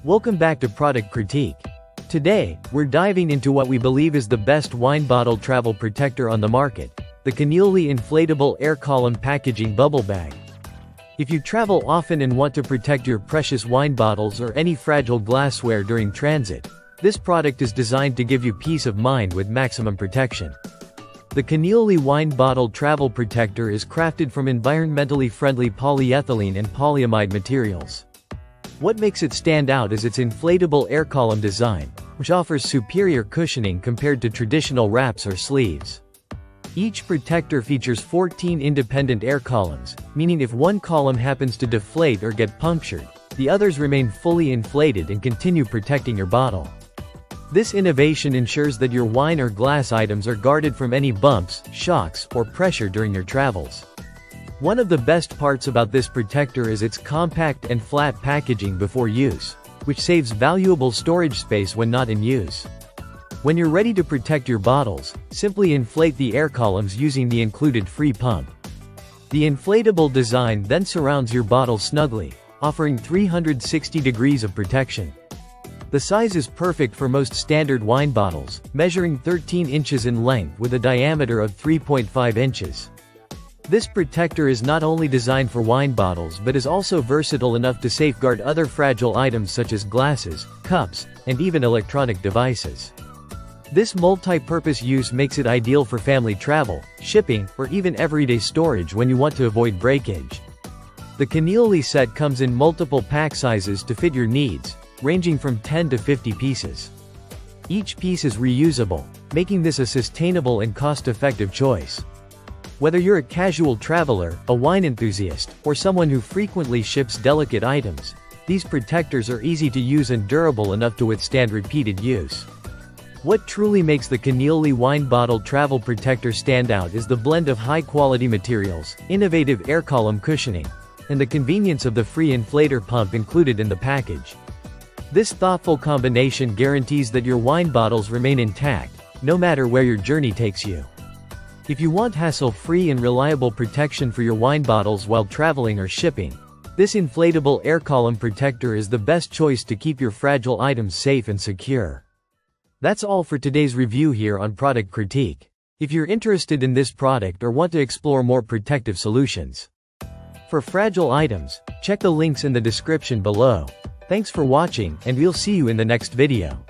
Welcome back to Product Critique. Today, we're diving into what we believe is the best wine bottle travel protector on the market, the Conilly Inflatable Air Column Packaging Bubble Bag. If you travel often and want to protect your precious wine bottles or any fragile glassware during transit, this product is designed to give you peace of mind with maximum protection. The Conilly Wine Bottle Travel Protector is crafted from environmentally friendly polyethylene and polyamide materials. What makes it stand out is its inflatable air column design, which offers superior cushioning compared to traditional wraps or sleeves. Each protector features 14 independent air columns, meaning if one column happens to deflate or get punctured, the others remain fully inflated and continue protecting your bottle. This innovation ensures that your wine or glass items are guarded from any bumps, shocks, or pressure during your travels. One of the best parts about this protector is its compact and flat packaging before use, which saves valuable storage space when not in use. When you're ready to protect your bottles, simply inflate the air columns using the included free pump. The inflatable design then surrounds your bottle snugly, offering 360 degrees of protection. The size is perfect for most standard wine bottles, measuring 13 inches in length with a diameter of 3.5 inches. This protector is not only designed for wine bottles but is also versatile enough to safeguard other fragile items such as glasses, cups, and even electronic devices. This multi-purpose use makes it ideal for family travel, shipping, or even everyday storage when you want to avoid breakage. The Conilly set comes in multiple pack sizes to fit your needs, ranging from 10 to 50 pieces. Each piece is reusable, making this a sustainable and cost-effective choice. Whether you're a casual traveler, a wine enthusiast, or someone who frequently ships delicate items, these protectors are easy to use and durable enough to withstand repeated use. What truly makes the Conilly Wine Bottle Travel Protector stand out is the blend of high-quality materials, innovative air column cushioning, and the convenience of the free inflator pump included in the package. This thoughtful combination guarantees that your wine bottles remain intact, no matter where your journey takes you. If you want hassle-free and reliable protection for your wine bottles while traveling or shipping, this inflatable air column protector is the best choice to keep your fragile items safe and secure. That's all for today's review here on Product Critique. If you're interested in this product or want to explore more protective solutions for fragile items, check the links in the description below. Thanks for watching, and we'll see you in the next video.